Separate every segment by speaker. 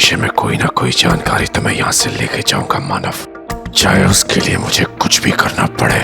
Speaker 1: विषय में कोई ना कोई जानकारी तो मैं यहाँ से लेके जाऊंगा मानव, चाहे उसके लिए मुझे कुछ भी करना पड़े।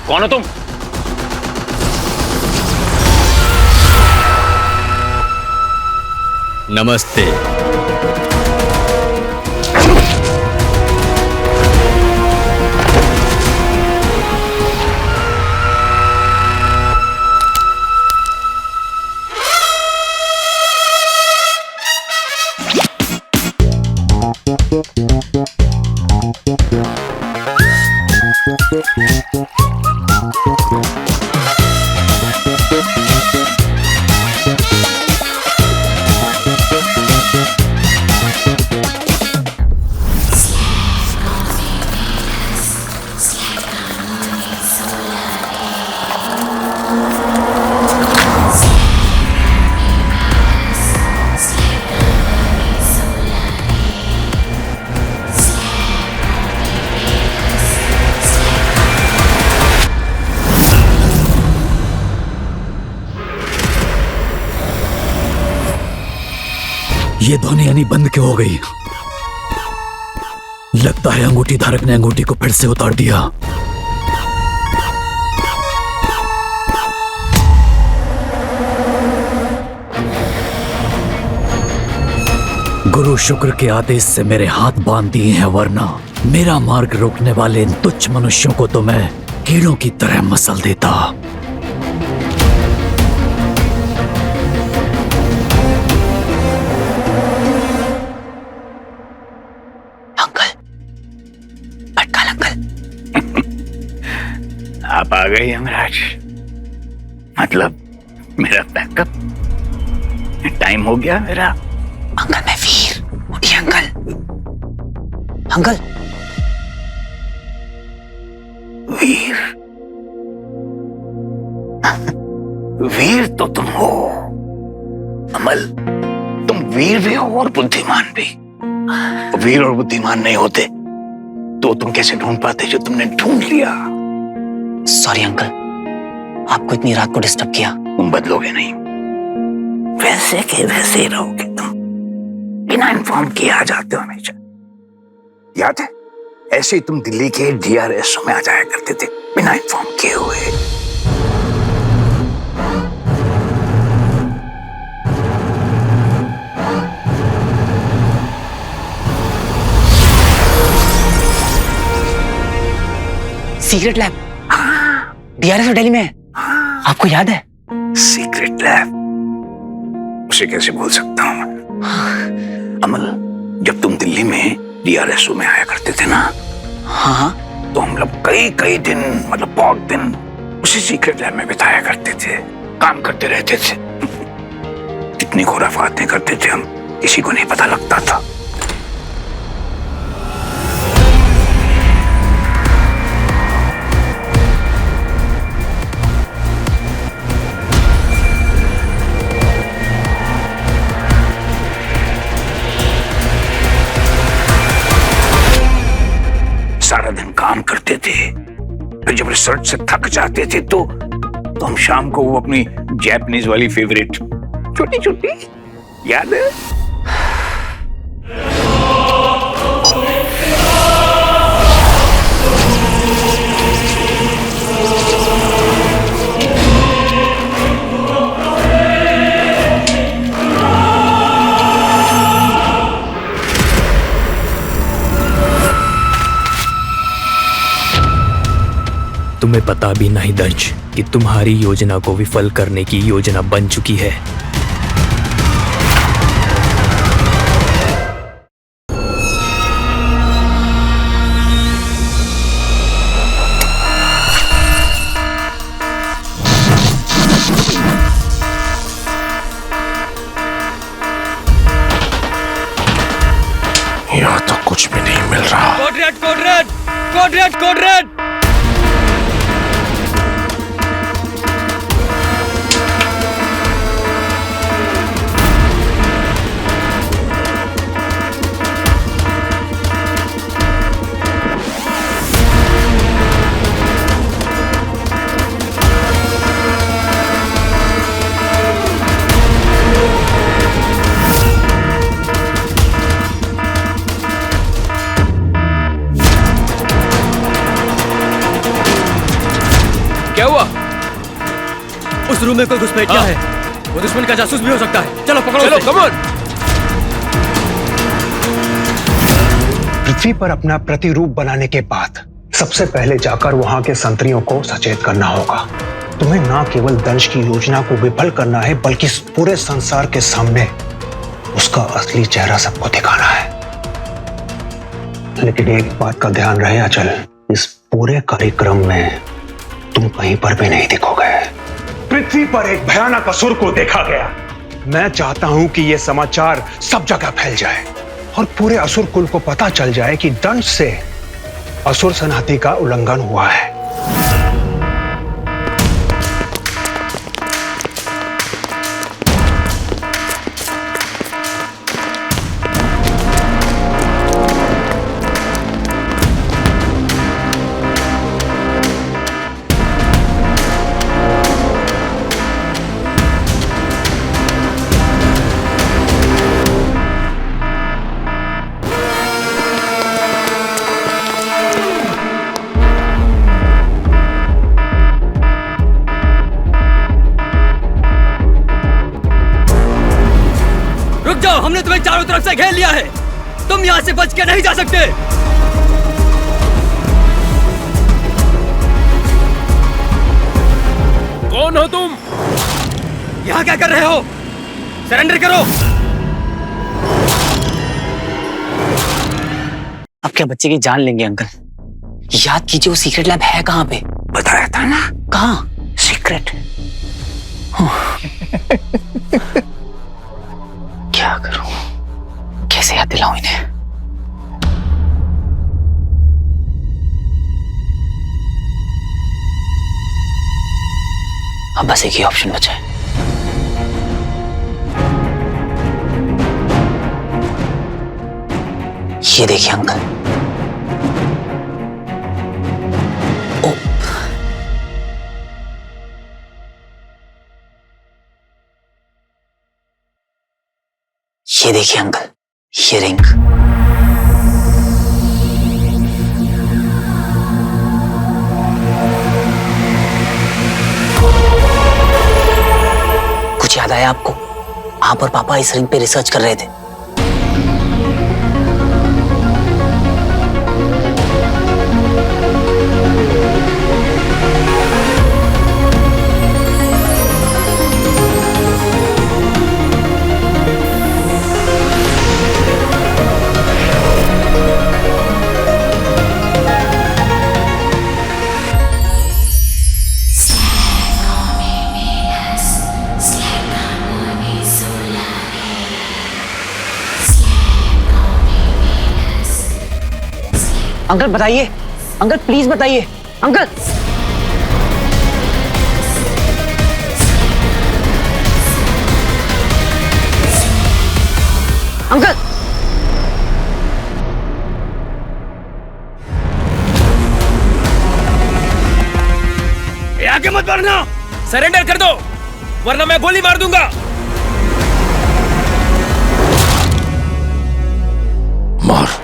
Speaker 2: कौन हो तुम?
Speaker 3: नमस्ते।
Speaker 4: ये ध्वनि यानी बंद क्यों हो गई? लगता है अंगूठी धारक ने अंगूठी को फिर से उतार दिया। गुरु शुक्र के आदेश से मेरे हाथ बांध दिए हैं, वरना मेरा मार्ग रोकने वाले इन तुच्छ मनुष्यों को तो मैं कीड़ों की तरह मसल देता।
Speaker 5: आप आ गए यमराज, मतलब मेरा बैकअप। टाइम हो गया मेरा।
Speaker 6: अंकल मैं वीर। उठिए अंकल। अंकल
Speaker 5: वीर? वीर तो तुम हो अमल, तुम वीर भी हो और बुद्धिमान भी। वीर और बुद्धिमान नहीं होते तो तुम कैसे ढूंढ पाते जो तुमने ढूंढ लिया।
Speaker 6: सॉरी अंकल, आपको इतनी रात को डिस्टर्ब किया।
Speaker 5: तुम बदलोगे नहीं, वैसे के वैसे ही रहोगे तुम। बिना इन्फॉर्म किए आ जाते हो हमेशा। याद है ऐसे ही तुम दिल्ली के DRSO में आ जाया करते थे बिना इन्फॉर्म किए हुए।
Speaker 6: सीक्रेट लैब DRSO दिल्ली में है, आपको याद है?
Speaker 5: सीक्रेट लैब, उसे कैसे भूल सकता हूं मैं। अमल, जब तुम दिल्ली में DRSO में आया करते थे ना,
Speaker 6: हाँ,
Speaker 5: तो हम लोग कई दिन, मतलब बहुत दिन उसी सीक्रेट लैब में बिताया करते थे, काम करते रहते थे। इतनी खुराफातें करते थे हम, किसी को नहीं पता लगता था। सारा दिन काम करते थे, फिर जब रिसर्च से थक जाते थे तो हम शाम को वो अपनी जापानीज वाली फेवरेट छोटी छोटी, याद है?
Speaker 2: तुम्हें पता भी नहीं दंश कि तुम्हारी योजना को विफल करने की योजना बन चुकी है।
Speaker 1: यहाँ तो कुछ भी नहीं मिल रहा।
Speaker 3: Code red, code red, code red, code red. क्या हुआ?
Speaker 7: उस रूम में कोई घुसपैठ गया है। वो दुश्मन का जासूस भी हो सकता है। चलो पकड़ो
Speaker 3: चलो,
Speaker 7: उसे।
Speaker 3: Come on.
Speaker 8: पृथ्वी पर अपना प्रतिरूप बनाने के बाद सबसे पहले जाकर वहां के संतरियों को सचेत करना होगा। तुम्हें ना केवल दंश की योजना को विफल करना है, बल्कि इस पूरे संसार के सामने उसका असली चेहरा सबको दिखाना है। लेकिन एक बात का ध्यान रहे अचल, इस पूरे कार्यक्रम में तुम कहीं पर भी नहीं दिखोगे। पृथ्वी पर एक भयानक असुर को देखा गया। मैं चाहता हूं कि यह समाचार सब जगह फैल जाए और पूरे असुर कुल को पता चल जाए कि दंश से असुर संहति का उल्लंघन हुआ है।
Speaker 7: रुक जाओ, हमने तुम्हें चारों तरफ से घेर लिया है। तुम यहाँ से बच के नहीं जा सकते।
Speaker 3: कौन हो तुम?
Speaker 7: यहाँ क्या कर रहे हो? सरेंडर करो।
Speaker 6: अब क्या बच्चे की जान लेंगे अंकल? याद कीजिए वो सीक्रेट लैब है कहाँ पे?
Speaker 5: बताया था ना,
Speaker 6: कहाँ?
Speaker 5: सीक्रेट।
Speaker 6: क्या करूं? कैसे याद दिलाऊं इन्हें? अब बस एक ही ऑप्शन बचा है। ये देखिए अंकल। ओ, ये देखिए अंकल, ये रिंग। कुछ याद आया आपको? आप और पापा इस रिंग पे रिसर्च कर रहे थे। अंकल बताइए, अंकल प्लीज बताइए, अंकल। अंकल
Speaker 3: ये आगे मत बढ़ना, सरेंडर कर दो वरना मैं गोली मार दूंगा।
Speaker 1: मार।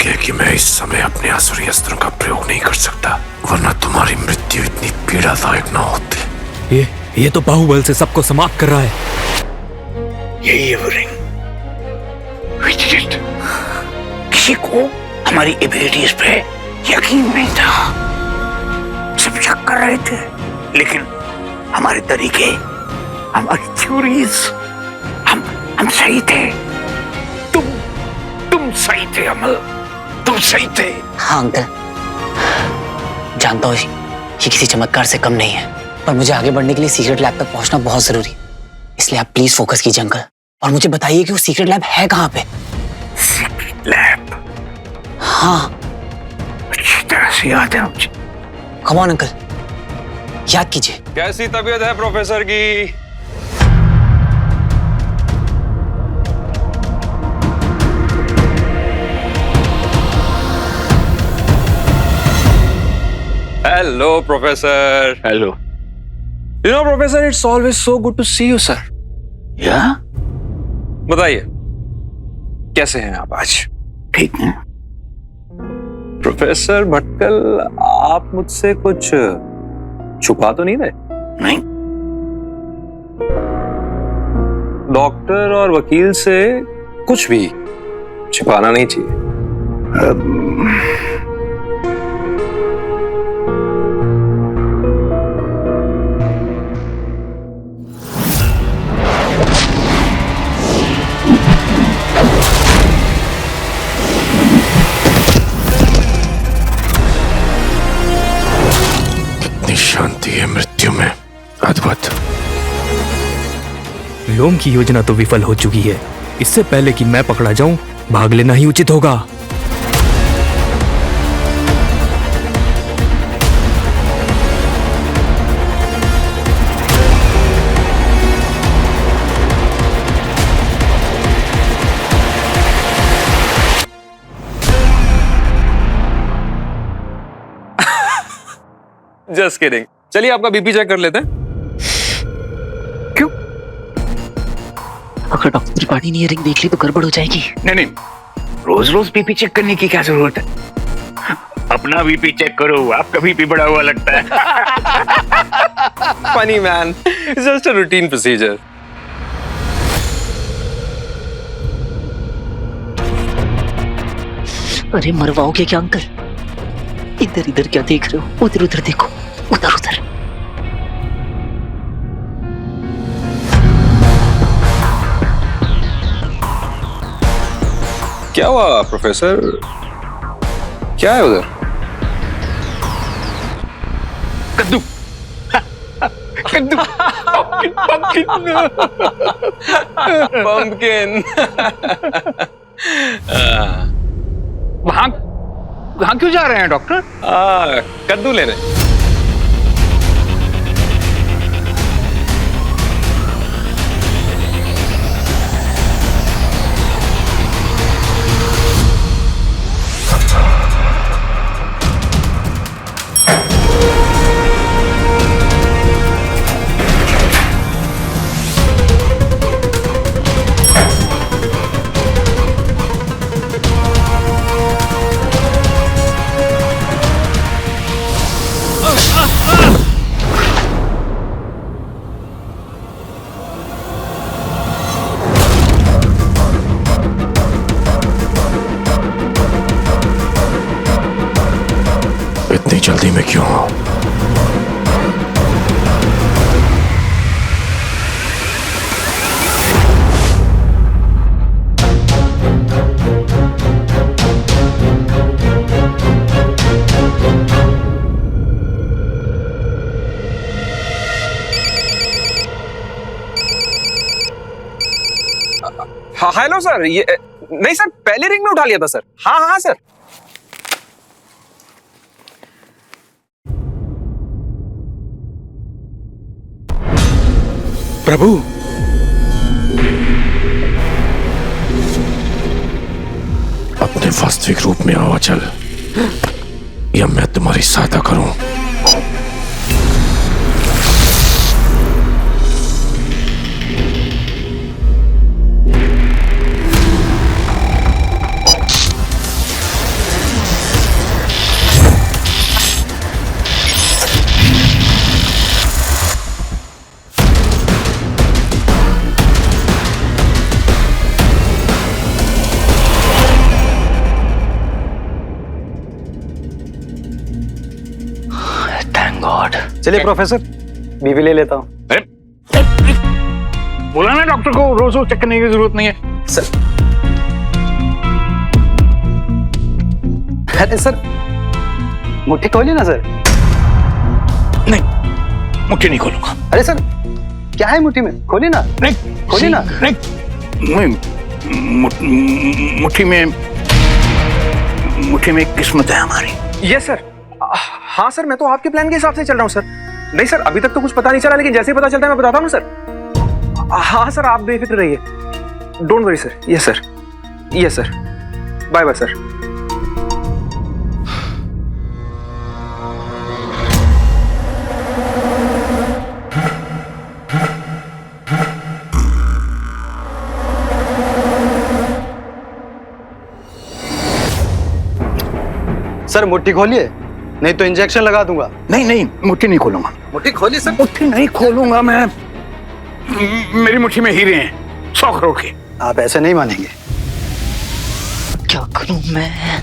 Speaker 1: इसलिए कि मैं इस समय अपने आसुरी अस्त्रों का प्रयोग नहीं कर सकता, वरना तुम्हारी मृत्यु इतनी पीड़ादायक ना होती।
Speaker 2: ये तो बाहुबल से सबको समाप्त कर रहा है।
Speaker 5: यही है वो रिंग। विचित्र, किसी को हमारी एबिलिटीज पे यकीन नहीं था, सब शक कर रहे थे, लेकिन हमारे तरीके, हमारी थ्योरीज, हम सही थे। तुम सही थे अमल, तुम सही थे।
Speaker 6: हाँ अंकल, जानता हूँ ये किसी चमत्कार से कम नहीं है, पर मुझे आगे बढ़ने के लिए सीक्रेट लैब तक पहुंचना बहुत जरूरी है। इसलिए आप प्लीज फोकस कीजिए अंकल, और मुझे बताइए कि वो सीक्रेट लैब है कहाँ पे।
Speaker 5: Secret lab?
Speaker 6: हाँ,
Speaker 5: अच्छी तरह से याद है मुझे।
Speaker 6: कम ऑन अंकल, याद कीजिए।
Speaker 8: कैसी तबीयत है प्रोफेसर की? Hello, Professor.
Speaker 5: Hello.
Speaker 8: You know, Professor, it's always so good to see you, sir.
Speaker 5: या?
Speaker 8: बताइए, कैसे हैं आप आज?
Speaker 5: ठीक है।
Speaker 8: प्रोफेसर भटकल, आप मुझसे कुछ छुपा तो नहीं रहे?
Speaker 5: नहीं।
Speaker 8: डॉक्टर और वकील से कुछ भी छिपाना नहीं चाहिए।
Speaker 1: शांति है मृत्यु में, अद्भुत।
Speaker 2: व्योम की योजना तो विफल हो चुकी है। इससे पहले कि मैं पकड़ा जाऊं, भाग लेना ही उचित होगा।
Speaker 8: Just kidding. चलिए आपका बीपी चेक कर लेते हैं।
Speaker 5: क्यों?
Speaker 6: अगर डॉक्टर त्रिपाठी ने ये रिंग देख ली तो गड़बड़ हो जाएगी।
Speaker 5: नहीं, रोज रोज बीपी चेक करने की क्या जरूरत है? अपना बीपी चेक करो, आपका बीपी बढ़ा हुआ लगता है।
Speaker 8: Funny man, it's just a routine procedure.
Speaker 6: अरे मरवाओगे क्या अंकल? इधर इधर क्या देख रहे हो? उधर उधर देखो, उधर उधर।
Speaker 8: क्या हुआ प्रोफेसर? क्या है उधर?
Speaker 5: कद्दू। कद्दू।
Speaker 8: पंपकिन।
Speaker 5: वहां क्यों जा रहे हैं डॉक्टर?
Speaker 8: कद्दू लेने।
Speaker 1: इतनी जल्दी में क्यों हूं?
Speaker 8: हाँ हेलो सर, ये नहीं सर, पहले रिंग में उठा लिया था सर। हाँ हाँ सर।
Speaker 1: प्रभु, अपने वास्तविक रूप में आओ अचल, या मैं तुम्हारी सहायता करूं।
Speaker 6: गॉड।
Speaker 9: चलिए प्रोफेसर, बीवी ले लेता हूँ।
Speaker 5: बोला ना डॉक्टर को रोज रोज चेक करने की जरूरत नहीं है।
Speaker 9: सर, अरे सर, मुट्ठी खोलिए ना सर।
Speaker 5: नहीं, मुट्ठी नहीं खोलूंगा।
Speaker 9: अरे सर, क्या है मुट्ठी में? खोलिए ना।
Speaker 5: नहीं
Speaker 9: खोलिए ना।
Speaker 5: नहीं, मुट्ठी में एक किस्मत है हमारी।
Speaker 8: Yes sir. हाँ सर, मैं तो आपके प्लान के हिसाब से चल रहा हूँ सर। नहीं सर, अभी तक तो कुछ पता नहीं चला, लेकिन जैसे ही पता चलता है मैं बताता हूँ सर। हाँ सर, आप बेफिक्र रहिए। Don't worry sir. Yes sir, yes sir. Bye bye sir.
Speaker 9: Sir मुट्ठी खोलिए, नहीं तो इंजेक्शन लगा दूंगा।
Speaker 5: नहीं नहीं, मुट्ठी नहीं खोलूंगा।
Speaker 9: मुट्ठी खोलिए सर।
Speaker 5: मुट्ठी नहीं खोलूंगा मैं। मेरी मुट्ठी में हीरे हैं 100 करोड़ के।
Speaker 9: आप ऐसे नहीं मानेंगे।
Speaker 6: क्या करूं मैं?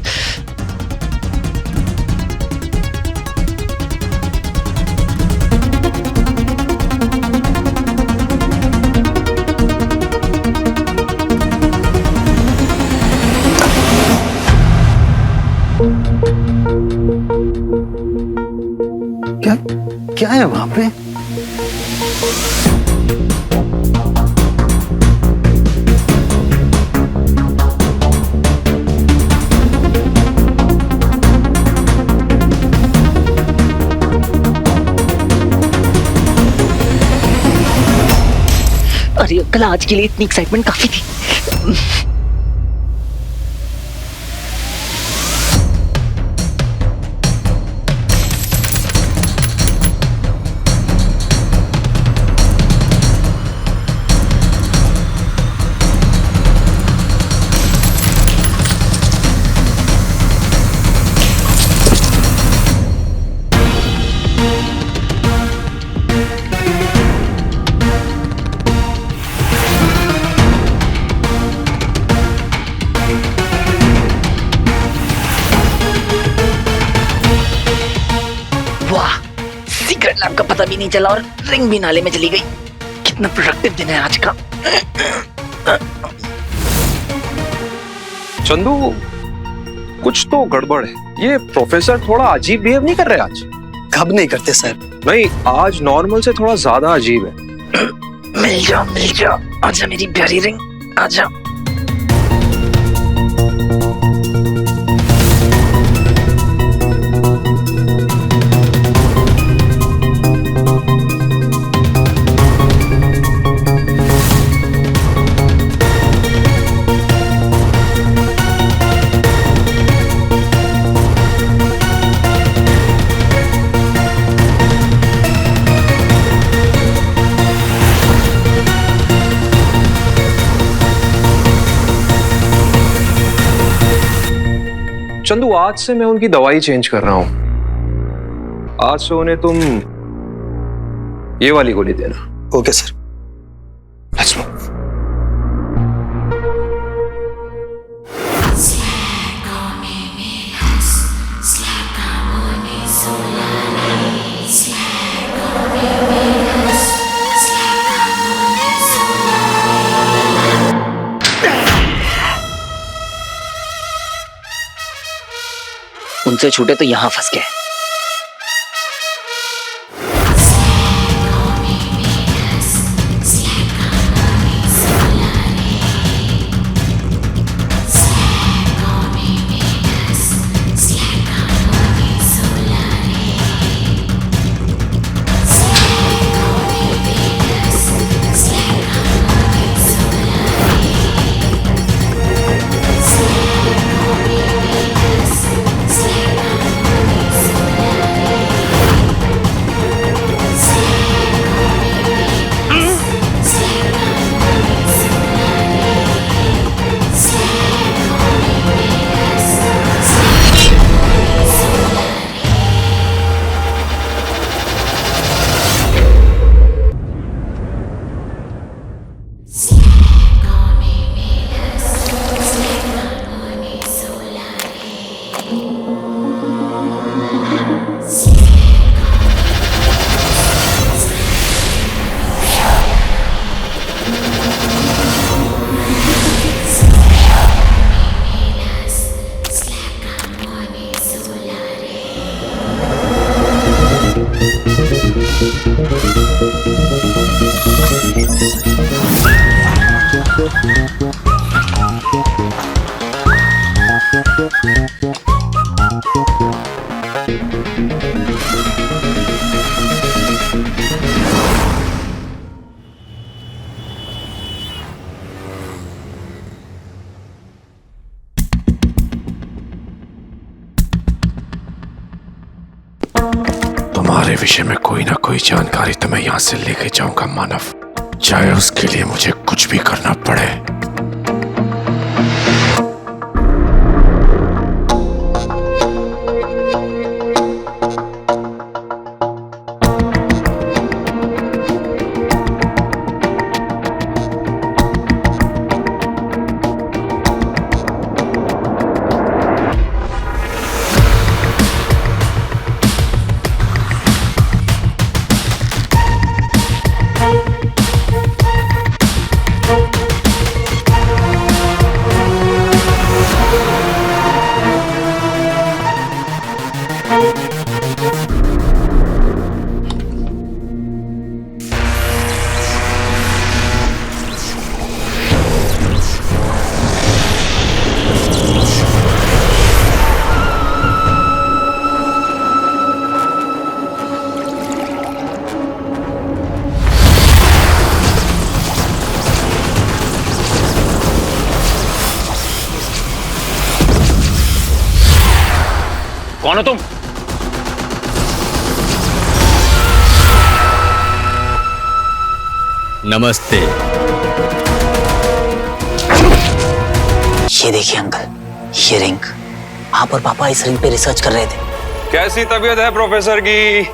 Speaker 9: क्या है वहां पे?
Speaker 6: अरे कल आज के लिए इतनी एक्साइटमेंट काफी थी। सीक्रेट लैब का पता भी नहीं चला और रिंग भी नाले में चली गई। कितना प्रोडक्टिव दिन है आज का।
Speaker 8: चंदू, कुछ तो गड़बड़ है। ये प्रोफेसर थोड़ा अजीब बिहेव नहीं कर रहे आज?
Speaker 9: कब नहीं करते सर?
Speaker 8: नहीं, आज नॉर्मल से थोड़ा ज्यादा अजीब है।
Speaker 6: मिल जाओ, आजा मेरी प्यारी रिंग, आजा।
Speaker 8: चंदू, आज से मैं उनकी दवाई चेंज कर रहा हूं। आज से उन्हें तुम ये वाली गोली देना।
Speaker 9: Okay sir.
Speaker 8: Let's move.
Speaker 6: उनसे छूटे तो यहां फंस गए।
Speaker 1: तुम्हारे विषय में कोई ना कोई जानकारी तो मैं यहाँ से लेके जाऊंगा मानव, चाहे उसके लिए मुझे कुछ भी करना पड़े।
Speaker 3: कौन हो तुम?
Speaker 7: नमस्ते।
Speaker 6: ये देखिए अंकल, ये रिंग। आप और पापा इस रिंग पे रिसर्च कर रहे थे।
Speaker 8: कैसी तबीयत है प्रोफेसर की?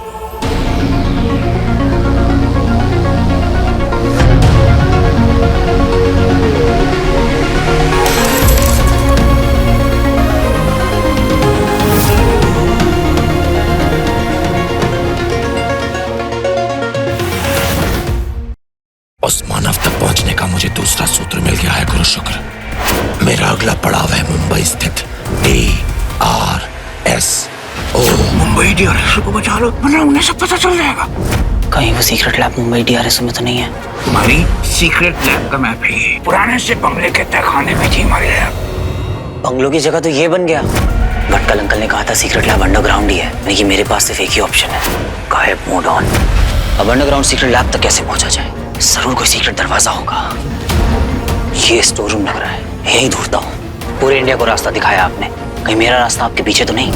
Speaker 1: उस मानव तक पहुंचने का मुझे दूसरा सूत्र मिल गया है गुरु शुक्र। मेरा अगला पड़ाव है मुंबई स्थित DRSO।
Speaker 5: मुंबई DRSO को बचा लो, वरना उन्हें सब पता चल जाएगा।
Speaker 6: कहीं वो सीक्रेट लैब मुंबई DRSO में तो नहीं है?
Speaker 5: तुम्हारी सीक्रेट लैब का मैप है, पुराने से बंगले के तहखाने में थी हमारी लैब।
Speaker 6: बंगलों की जगह तो ये बन गया। भटकल अंकल ने कहा था सीक्रेट लैब अंडरग्राउंड ही है, लेकिन मेरे पास सिर्फ एक ही ऑप्शन है, गायब मोड ऑन। अब अंडरग्राउंड सीक्रेट लैब तक कैसे पहुंचा जाए? जरूर कोई सीक्रेट दरवाजा होगा। ये स्टोर रूम लग रहा है, यही ढूंढता हूँ। पूरे इंडिया को रास्ता दिखाया आपने, कहीं मेरा रास्ता आपके पीछे तो नहीं?